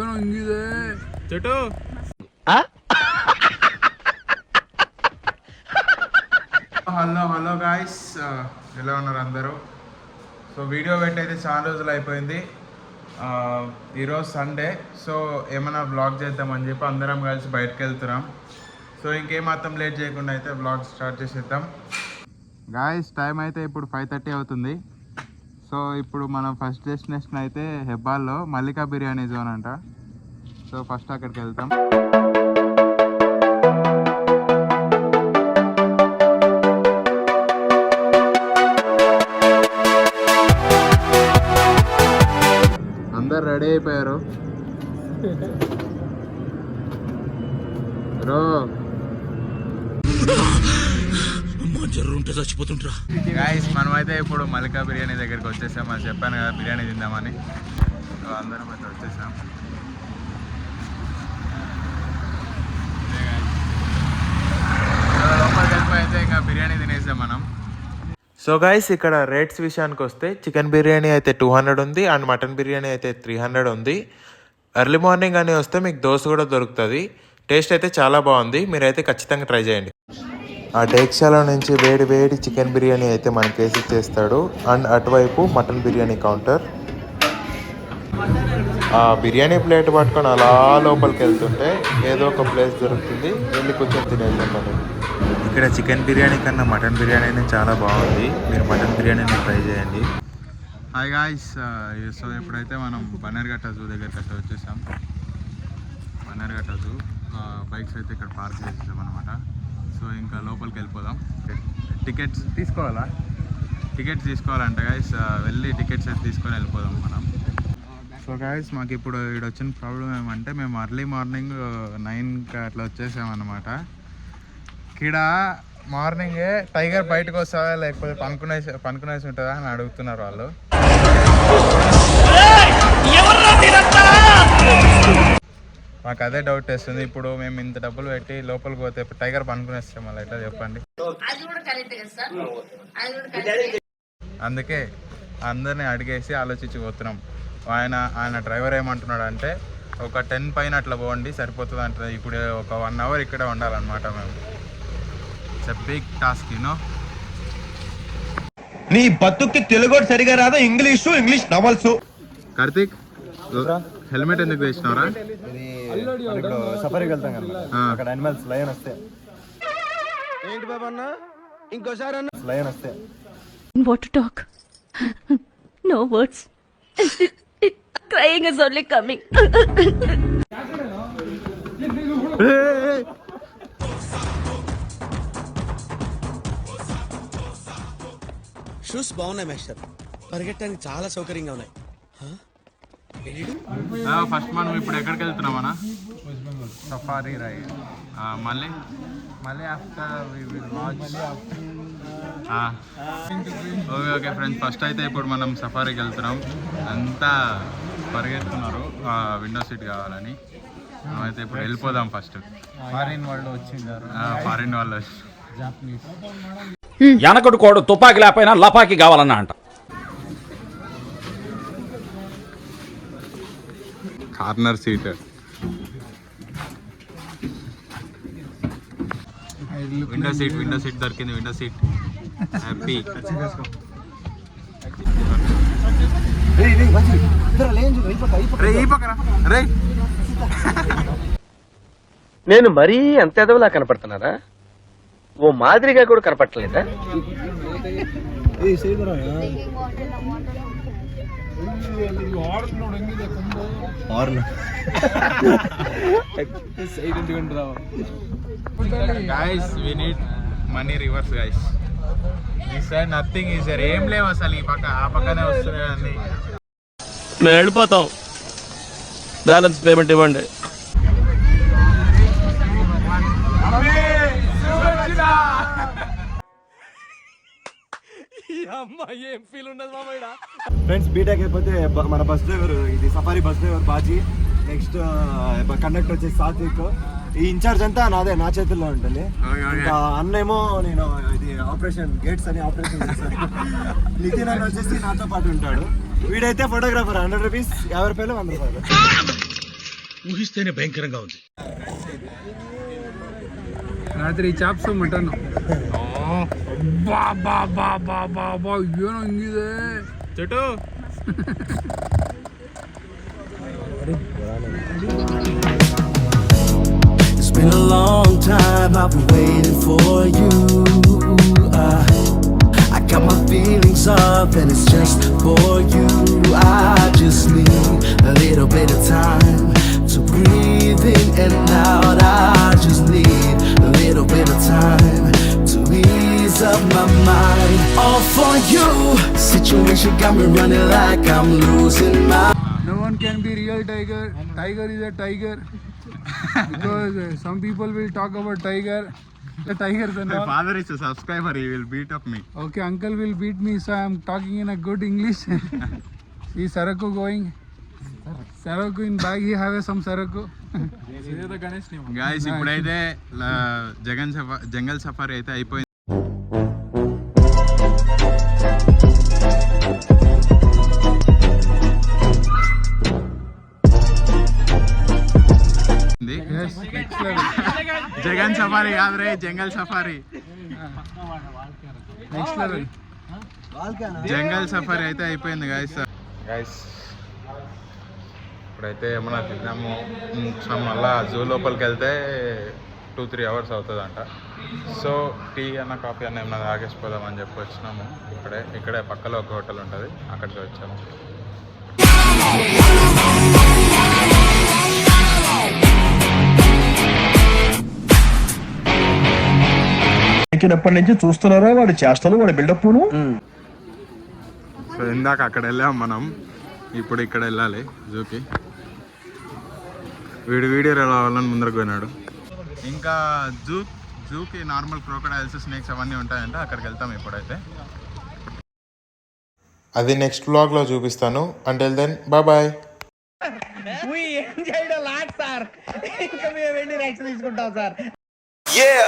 ಏನಂಗಿದೆ ಚಟು hello guys, ఎలా ఉన్నారు అందరూ? సో వీడియో పెట్టయితే చాలా రోజులు అయిపోయింది. ఈరోజు సండే, సో ఏమైనా బ్లాగ్ చేద్దామని చెప్పి అందరం కలిసి బయటకు వెళ్తున్నాం. సో ఇంకేమాత్రం లేట్ చేయకుండా అయితే బ్లాగ్ స్టార్ట్ చేసేద్దాం. గాయ్స్, టైం అయితే ఇప్పుడు 5:30 అవుతుంది. సో ఇప్పుడు మనం ఫస్ట్ డెస్టినేషన్ అయితే హెబ్బాల్లో మల్లికా బిర్యానీ జోన్ అంట. సో ఫస్ట్ అక్కడికి వెళ్తాం. అందరు రెడీ అయిపోయారు. గాయ్స్, మనమైతే ఇప్పుడు మల్లికా బిర్యానీ దగ్గరికి వచ్చేసాం. అని చెప్పాను కదా బిర్యానీ తిందామని. సో అందరం అయితే వచ్చేసాం. లోపలికి వెళ్ళిపోయితే ఇంకా బిర్యానీ తినేసాం మనం. సో గైస్, ఇక్కడ రేట్స్ విషయానికి వస్తే చికెన్ బిర్యానీ అయితే 200 ఉంది అండ్ మటన్ బిర్యానీ అయితే 300 ఉంది. ఎర్లీ మార్నింగ్ అని వస్తే మీకు దోశ కూడా దొరుకుతుంది. టేస్ట్ అయితే చాలా బాగుంది, మీరైతే ఖచ్చితంగా ట్రై చేయండి. ఆ డేక్షాలో నుంచి వేడి వేడి చికెన్ బిర్యానీ అయితే మనకి వేసి ఇచ్చేస్తాడు. అండ్ అటువైపు మటన్ బిర్యానీ కౌంటర్. ఆ బిర్యానీ ప్లేట్ పట్టుకొని అలా లోపలికి వెళ్తుంటే ఏదో ఒక ప్లేస్ దొరుకుతుంది, వెళ్ళి కూర్చొని తినేద్దాం మనం. ఇక్కడ చికెన్ బిర్యానీ కన్నా మటన్ బిర్యానీ చాలా బాగుంది, మీరు మటన్ బిర్యానీని ట్రై చేయండి. హాయ్ గాయ్స్, సో ఇప్పుడైతే మనం బన్నర్ఘట్ట జూ దగ్గరికి అయితే వచ్చేసాం. బన్నర్ఘట్ట జూ బైక్స్ అయితే ఇక్కడ పార్క్ చేసేసాం అనమాట. సో ఇంకా లోపలికి వెళ్ళిపోదాం. టికెట్స్ తీసుకోవాలా? టికెట్స్ తీసుకోవాలంట గాయ్స్. వెళ్ళి టికెట్స్ అయితే తీసుకొని వెళ్ళిపోదాం మనం. సో గాయ్స్, మాకు ఇప్పుడు ఇక్కడ వచ్చిన ప్రాబ్లం ఏమంటే మేము ఎర్లీ మార్నింగ్ 9కి అట్లా వచ్చేసామన్నమాట. ఇక్కడ మార్నింగే టైగర్ బయటకు వస్తుందా లేకపోతే పనుకునేసి ఉంటుందా అని అడుగుతున్నారు వాళ్ళు. మాకు అదే డౌట్ వేస్తుంది. ఇప్పుడు మేము ఇంత డబ్బులు పెట్టి లోపలికి పోతే టైగర్ పనుకునేస్తాం మళ్ళీ ఎట్లా చెప్పండి. అందుకే అందరినీ అడిగేసి ఆలోచించి పోతున్నాం. ఆయన డ్రైవర్ ఏమంటున్నాడు అంటే ఒక 10 పైన అట్లా పోండి సరిపోతుంది అంటే. ఇప్పుడు ఒక 1 అవర్ ఇక్కడే ఉండాలన్నమాట మేము. Big task you know. నీ బతుక్కి తెలుగు సరిగా రాదా, ఇంగ్లీష్ నవల్స్. కార్తీక్, హెల్మెట్ ఎందుకు వేసినారా? సఫారీకి వెళ్తాం కదా, అక్కడ అనిమల్స్ లయన్ వస్తే. ఏంటి బాబా అన్న, ఇంకోసారి అన్న లయన్ వస్తే. What to talk? No words. Crying is only coming. Shoes బాగున్నాయి మాస్టర్, పరిగెట్టడానికి చాలా సౌకర్యంగా ఉన్నాయి. ఫస్ట్ మనం ఇప్పుడు ఎక్కడికి వెళ్తున్నామన్నా? Safari ride. మళ్ళీ ఆఫ్టర్ ఓకే ఫ్రెండ్స్, ఫస్ట్ అయితే ఇప్పుడు మనం సఫారీకి వెళ్తున్నాం. అంతా పరిగెత్తున్నారు విండో సీట్ కావాలని. అయితే ఇప్పుడు వెళ్ళిపోదాం. ఫస్ట్ ఫారిన్ వాళ్ళు వచ్చిందారు. ఫారిన్ వాళ్ళు వెనకడు కోడు తుపాకి లేకపోయినా లపాకి కావాలన్నా అంట. Corner seat. విండో సీట్ దొరికింది. Window seat happy. నేను మరీ అంత ఎదవలా కనపడుతున్నారా? ఓ మాదిరిగా కూడా కనపడలేదా? Guys, we need money reverse guys. This side nothing is there. ఏం లేవు అసలు. ఈ పక్క ఆ పక్కనే వస్తున్నాయి అన్ని. మేము వెళ్ళిపోతాం, బ్యాలెన్స్ పేమెంట్ ఇవ్వండి. ఫ్రెండ్స్, బీటెక్ అయిపోతే మన బస్ డ్రైవర్, ఇది safari bus driver Baji. Next conductor వచ్చేసి సాత్విక్. ఈ ఇన్ఛార్జ్ అంతా నాదే, నా చేతుల్లో ఉంటుంది. ఇంకా అన్నేమో నేను ఇది ఆపరేషన్ గేట్స్ అని ఆపరేషన్ చేస్తాను. నితిన్ అని వచ్చేసి నాతో పాటు ఉంటాడు. వీడైతే ఫోటోగ్రాఫర్ 100 రూపీస్, 50 రూపాయలు, 100 రూపాయలు. ఊహిస్తేనే భయంకరంగా ఉంది. ರಾತ್ರಿ ಚಾಪ್ಸು ಮಟನ್ ಬಾ ಬಾ ಬಾ ಬಾ ಬಾ ಬಾ ಏನು ಹಂಗಿದೆ చెట్టు It's been a long time, I've been waiting for you. I got my feelings up and it's just for you. I just need a little bit of time to breathe in and out. I just need a little bit of time to ease up my mind. All for you. Situation got me running like I'm losing my. No one can be real tiger. Tiger is a tiger. Because some people will talk about tiger. The tigers and all. Father is subscriber, he will beat up me. Okay, uncle will beat me, so I'm talking in a good English. See Saraku going. Saraku in bag, he have some Saraku. Guys ఇప్పుడైతే jungle safari అయితే అయిపోయింది. Yes, next level. Jagan safari కాదు రే, jungle safari. Next level. Jungle safari అయితే అయిపోయింది guys. ఇప్పుడైతే ఏమన్నా తిన్నాము. మళ్ళా జూ లోపలికి వెళ్తే 2-3 అవర్స్ అవుతుందంట. సో టీ అన్న కాఫీ అన్న ఏమన్నా తాగేసిపోదామని చెప్పి వచ్చినాము. ఇక్కడే పక్కలో ఒక హోటల్ ఉంటుంది, అక్కడికి వచ్చాము. ఎక్కినప్పటి నుంచి చూస్తున్నారా వాడి చేష్టలు, వాడి బిల్డప్ను. సో ఇందాక అక్కడ వెళ్ళాం మనం, ఇప్పుడు ఇక్కడ వెళ్ళాలి జూకి. వీడియో రావాలని ముందరకు పోయినాడు. ఇంకా జూకి నార్మల్ క్రోకడైల్స్, స్నేక్స్ అవన్నీ ఉంటాయంటే అక్కడికి వెళ్తాం ఇప్పుడైతే. అది నెక్స్ట్ వ్లాగ్లో చూపిస్తాను. Until then bye. Yeah.